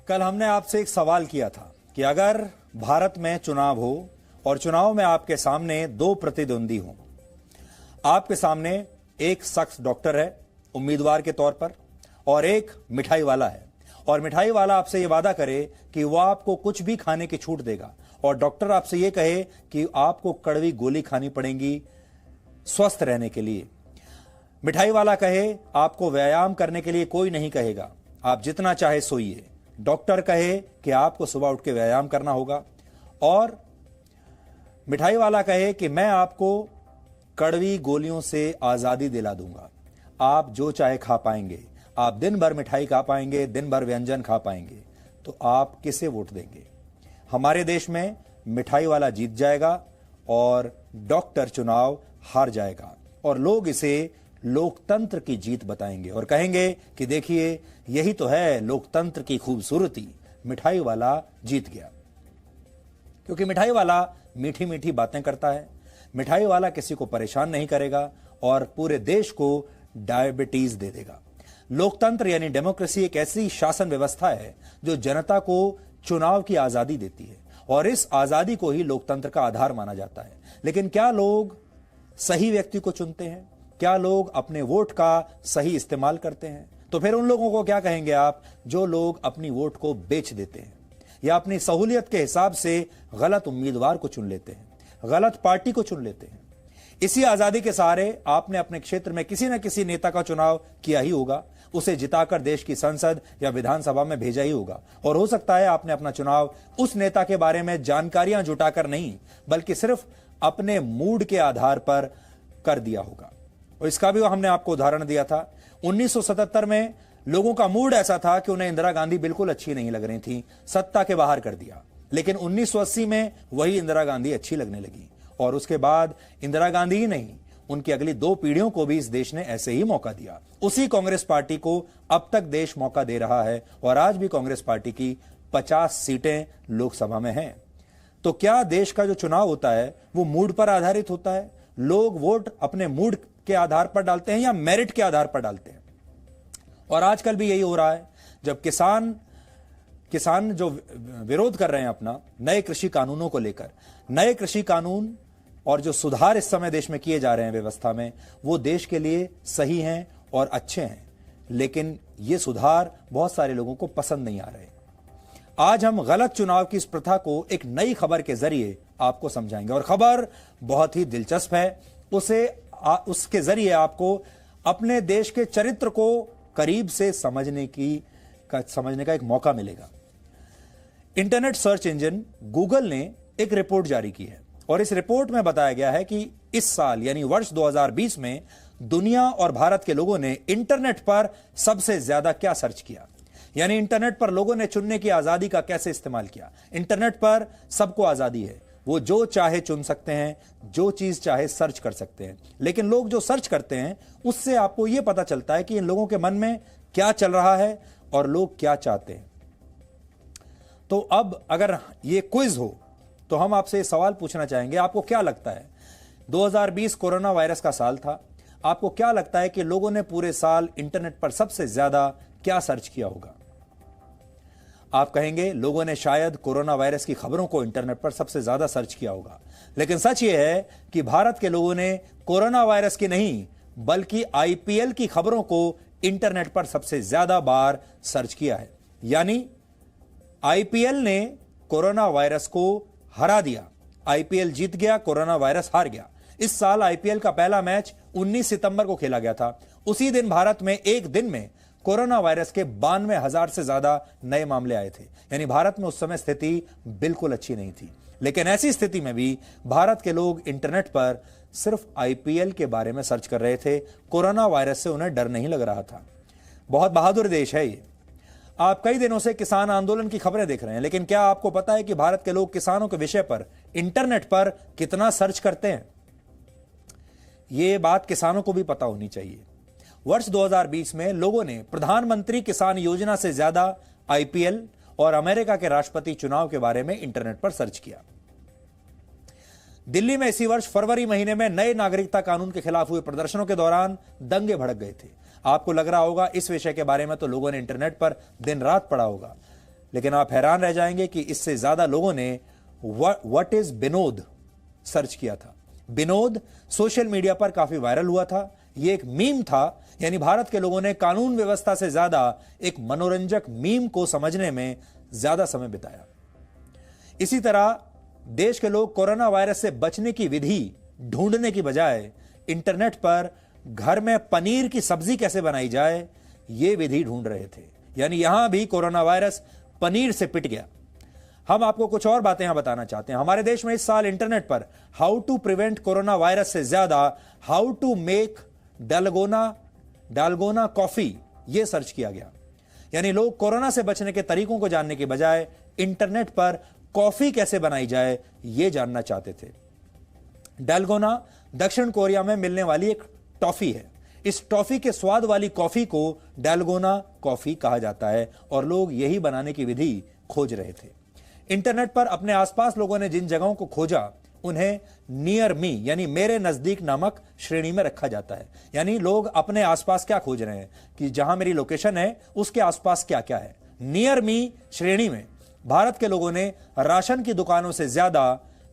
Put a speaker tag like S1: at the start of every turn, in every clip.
S1: कल हमने आपसे एक सवाल किया था कि अगर भारत में चुनाव हो और चुनाव में आपके सामने दो प्रतिद्वंदी हों, आपके सामने एक शख्स डॉक्टर है उम्मीदवार के तौर पर और एक मिठाई वाला है, और मिठाई वाला आपसे यह वादा करे कि वह आपको कुछ भी खाने की छूट देगा और डॉक्टर आपसे यह कहे कि आपको कड़वी गोली खानी पड़ेगी स्वस्थ रहने के लिए। मिठाई वाला कहे आपको व्यायाम करने के लिए कोई नहीं कहेगा, आप जितना चाहे सोइए। डॉक्टर कहे कि आपको सुबह उठ के व्यायाम करना होगा, और मिठाई वाला कहे कि मैं आपको कड़वी गोलियों से आजादी दिला दूंगा, आप जो चाहे खा पाएंगे, आप दिन भर मिठाई खा पाएंगे, दिन भर व्यंजन खा पाएंगे। तो आप किसे वोट देंगे? हमारे देश में मिठाई वाला जीत जाएगा और डॉक्टर चुनाव हार जाएगा, और लोग इसे लोकतंत्र की जीत बताएंगे और कहेंगे कि देखिए यही तो है लोकतंत्र की खूबसूरती, मिठाई वाला जीत गया। क्योंकि मिठाई वाला मीठी मीठी बातें करता है, मिठाई वाला किसी को परेशान नहीं करेगा और पूरे देश को डायबिटीज दे देगा। लोकतंत्र यानी डेमोक्रेसी एक ऐसी शासन व्यवस्था है जो जनता को चुनाव की आजादी देती है, और इस आजादी को ही लोकतंत्र का आधार माना जाता है। लेकिन क्या लोग सही व्यक्ति को चुनते हैं? क्या लोग अपने वोट का सही इस्तेमाल करते हैं? तो फिर उन लोगों को क्या कहेंगे आप जो लोग अपनी वोट को बेच देते हैं या अपनी सहूलियत के हिसाब से गलत उम्मीदवार को चुन लेते हैं, गलत पार्टी को चुन लेते हैं? इसी आजादी के सहारे आपने अपने क्षेत्र में किसी न किसी नेता का चुनाव किया ही होगा, उसे जिताकर देश की संसद या विधानसभा में भेजा ही होगा, और हो सकता है आपने अपना चुनाव उस नेता के बारे में जानकारियां जुटाकर नहीं बल्कि सिर्फ अपने मूड के आधार पर कर दिया होगा। और इसका भी हमने आपको उदाहरण दिया था। 1977 में लोगों का मूड ऐसा था कि उन्हें इंदिरा गांधी बिल्कुल अच्छी नहीं लग रही थी, सत्ता के बाहर कर दिया। लेकिन 1980 में वही इंदिरा गांधी अच्छी लगने लगी, और उसके बाद इंदिरा गांधी ही नहीं, उनकी अगली 2 पीढ़ियों को भी इस देश ने ऐसे ही मौका दिया। उसी कांग्रेस पार्टी को अब तक देश मौका दे रहा है, और आज भी कांग्रेस पार्टी की 50 सीटें लोकसभा में हैं। तो क्या देश का जो चुनाव होता है वो मूड पर आधारित होता है? लोग वोट अपने मूड के आधार पर डालते हैं या मेरिट के आधार पर डालते हैं? और आजकल भी यही हो रहा है। जब किसान जो विरोध कर रहे हैं अपना नए कृषि कानूनों को लेकर, नए कृषि कानून और जो सुधार इस समय देश में किए जा रहे हैं व्यवस्था में, वो देश के लिए सही हैं और अच्छे हैं, लेकिन ये सुधार बहुत सारे लोगों को पसंद नहीं आ रहे। आज हम गलत चुनाव की इस प्रथा को एक नई खबर के जरिए आपको समझाएंगे, और खबर बहुत ही दिलचस्प है। उसके जरिए आपको अपने देश के चरित्र को करीब से समझने का एक मौका मिलेगा। इंटरनेट सर्च इंजन गूगल ने एक रिपोर्ट जारी की है, और इस रिपोर्ट में बताया गया है कि इस साल यानी वर्ष 2020 में दुनिया और भारत के लोगों ने इंटरनेट पर सबसे ज्यादा क्या सर्च किया। यानी इंटरनेट पर लोगों ने चुनने की आजादी का कैसे इस्तेमाल किया। इंटरनेट पर सबको आजादी है, वो जो चाहे चुन सकते हैं, जो चीज चाहे सर्च कर सकते हैं। लेकिन लोग जो सर्च करते हैं उससे आपको यह पता चलता है कि इन लोगों के मन में क्या चल रहा है और लोग क्या चाहते हैं। तो अब अगर ये क्विज हो तो हम आपसे सवाल पूछना चाहेंगे, आपको क्या लगता है 2020 कोरोना वायरस का साल था, आपको क्या लगता है कि लोगों ने पूरे साल इंटरनेट पर सबसे ज्यादा क्या सर्च किया होगा? आप कहेंगे लोगों ने शायद कोरोना वायरस की खबरों को इंटरनेट पर सबसे ज्यादा सर्च किया होगा। लेकिन सच यह है कि भारत के लोगों ने कोरोना वायरस की नहीं बल्कि आईपीएल की खबरों को इंटरनेट पर सबसे ज्यादा बार सर्च किया है। यानी आईपीएल ने कोरोना वायरस को हरा दिया, आईपीएल जीत गया, कोरोना वायरस हार गया। इस साल आईपीएल का पहला मैच 19 सितंबर को खेला गया था। उसी दिन भारत में एक दिन में कोरोना वायरस के 92,000 से ज्यादा नए मामले आए थे। यानी भारत में उस समय स्थिति बिल्कुल अच्छी नहीं थी। लेकिन ऐसी स्थिति में भी भारत के लोग इंटरनेट पर सिर्फ आईपीएल के बारे में सर्च कर रहे थे, कोरोना वायरस से उन्हें डर नहीं लग रहा था। बहुत बहादुर देश है ये। आप कई दिनों से किसान आंदोलन की खबरें देख रहे हैं, लेकिन क्या आपको पता है कि भारत के लोग किसानों के विषय पर इंटरनेट पर कितना सर्च करते हैं? यह बात किसानों को भी पता होनी चाहिए। वर्ष 2020 में लोगों ने प्रधानमंत्री किसान योजना से ज्यादा आईपीएल और अमेरिका के राष्ट्रपति चुनाव के बारे में इंटरनेट पर सर्च किया। दिल्ली में इसी वर्ष फरवरी महीने में नए नागरिकता कानून के खिलाफ हुए प्रदर्शनों के दौरान दंगे भड़क गए थे। आपको लग रहा होगा इस विषय के बारे में तो लोगों ने इंटरनेट पर दिन रात पढ़ा होगा, लेकिन आप हैरान रह जाएंगे कि इससे ज्यादा लोगों ने व्हाट इज विनोद सर्च किया था। विनोद सोशल मीडिया पर काफी वायरल हुआ था। यह एक मीम था, यानी भारत के लोगों ने कानून व्यवस्था से ज्यादा एक मनोरंजक मीम को समझने में ज्यादा समय बिताया। इसी तरह देश के लोग कोरोना वायरस से बचने की विधि ढूंढने की बजाय इंटरनेट पर घर में पनीर की सब्जी कैसे बनाई जाए यह विधि ढूंढ रहे थे। यानी यहां भी कोरोना वायरस पनीर से पिट गया। हम आपको कुछ और बातें यहां बताना चाहते हैं। हमारे देश में इस साल इंटरनेट पर how to prevent corona virus से ज्यादा how to make dalgona coffee यह सर्च किया गया। यानी लोग कोरोना से बचने के तरीकों को जानने के बजाय इंटरनेट पर कॉफी कैसे बनाई जाए यह जानना चाहते थे। डालगोना दक्षिण कोरिया में मिलने वाली एक टॉफी है। इस टॉफी के स्वाद वाली कॉफी को डालगोना कॉफी कहा जाता है और लोग यही बनाने की विधि खोज रहे थे। इंटरनेट पर अपने आसपास लोगों ने जिन जगहों को खोजा उन्हें नियर मी यानी मेरे नजदीक नामक श्रेणी में रखा जाता है। यानी लोग अपने आसपास क्या खोज रहे हैं कि जहां मेरी लोकेशन है उसके आसपास क्या क्या है। नियर मी श्रेणी में भारत के लोगों ने राशन की दुकानों से ज्यादा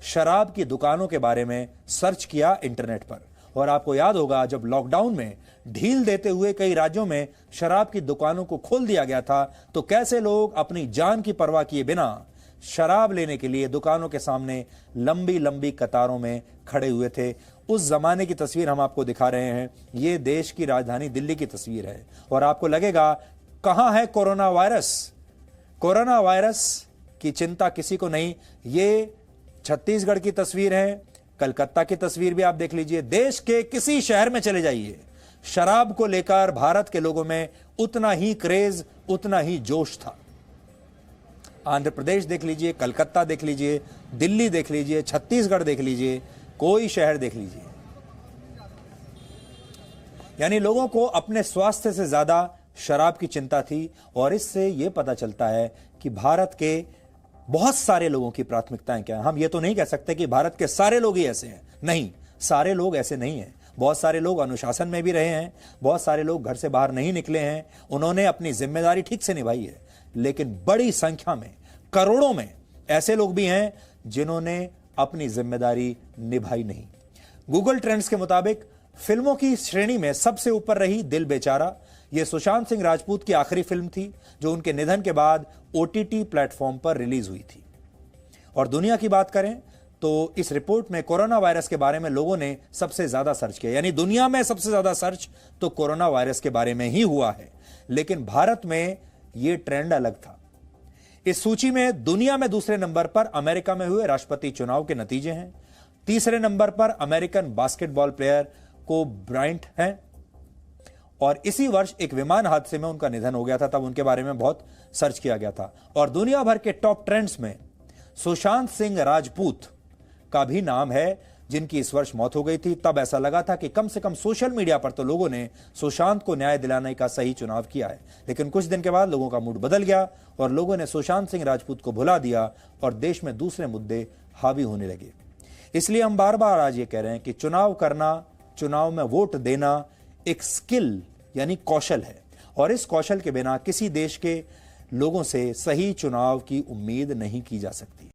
S1: शराब की दुकानों के बारे में सर्च किया इंटरनेट पर। और आपको याद होगा जब लॉकडाउन में ढील देते हुए कई राज्यों में शराब की दुकानों को खोल दिया गया था तो कैसे लोग अपनी जान की परवाह किए बिना शराब लेने के लिए दुकानों के सामने लंबी लंबी कतारों में खड़े हुए थे। उस जमाने की तस्वीर हम आपको दिखा रहे हैं। यह देश की राजधानी दिल्ली की तस्वीर है और आपको लगेगा कहां है कोरोना वायरस। कोरोना वायरस की चिंता किसी को नहीं। ये छत्तीसगढ़ की तस्वीर है, कलकत्ता की तस्वीर भी आप देख लीजिए। देश के किसी शहर में चले जाइए, शराब को लेकर भारत के लोगों में उतना ही क्रेज, उतना ही जोश था। आंध्र प्रदेश देख लीजिए, कलकत्ता देख लीजिए, दिल्ली देख लीजिए, छत्तीसगढ़ देख लीजिए, कोई शहर देख लीजिए। यानी लोगों को अपने स्वास्थ्य से ज्यादा शराब की चिंता थी। और इससे यह पता चलता है कि भारत के बहुत सारे लोगों की प्राथमिकताएं क्या हैं। हम ये तो नहीं कह सकते कि भारत के सारे लोग ही ऐसे हैं, नहीं, सारे लोग ऐसे नहीं हैं। बहुत सारे लोग अनुशासन में भी रहे हैं, बहुत सारे लोग घर से बाहर नहीं निकले हैं, उन्होंने अपनी जिम्मेदारी ठीक से निभाई है। लेकिन बड़ी संख्या में, करोड़ों में ऐसे लोग भी हैं जिन्होंने अपनी जिम्मेदारी निभाई नहीं। गूगल ट्रेंड्स के मुताबिक फिल्मों की श्रेणी में सबसे ऊपर रही दिल बेचारा। यह सुशांत सिंह राजपूत की आखिरी फिल्म थी जो उनके निधन के बाद ओटीटी प्लेटफॉर्म पर रिलीज हुई थी। और दुनिया की बात करें तो इस रिपोर्ट में कोरोना वायरस के बारे में लोगों ने सबसे ज्यादा सर्च किया। यानी दुनिया में सबसे ज्यादा सर्च तो कोरोना वायरस के बारे में ही हुआ है। लेकिन भारत में यह ट्रेंड अलग था। इस सूची में दुनिया में दूसरे नंबर पर अमेरिका में हुए राष्ट्रपति चुनाव के नतीजे हैं। तीसरे नंबर पर American basketball player Kobe Bryant हैं और इसी वर्ष एक विमान हादसे में उनका निधन हो गया था, तब उनके बारे में बहुत सर्च किया गया था। और दुनिया भर के टॉप ट्रेंड्स में सुशांत सिंह राजपूत का भी नाम है जिनकी इस वर्ष मौत हो गई थी। तब ऐसा लगा था कि कम से कम सोशल मीडिया पर तो लोगों ने सुशांत को न्याय दिलाने का सही चुनाव किया है। लेकिन कुछ दिन के बाद लोगों का मूड बदल गया और लोगों ने सुशांत सिंह राजपूत को भुला दिया और देश में दूसरे मुद्दे हावी होने लगे। इसलिए हम बार बार आज ये कह रहे हैं कि चुनाव करना, चुनाव में वोट देना एक स्किल यानी कौशल है और इस कौशल के बिना किसी देश के लोगों से सही चुनाव की उम्मीद नहीं की जा सकती।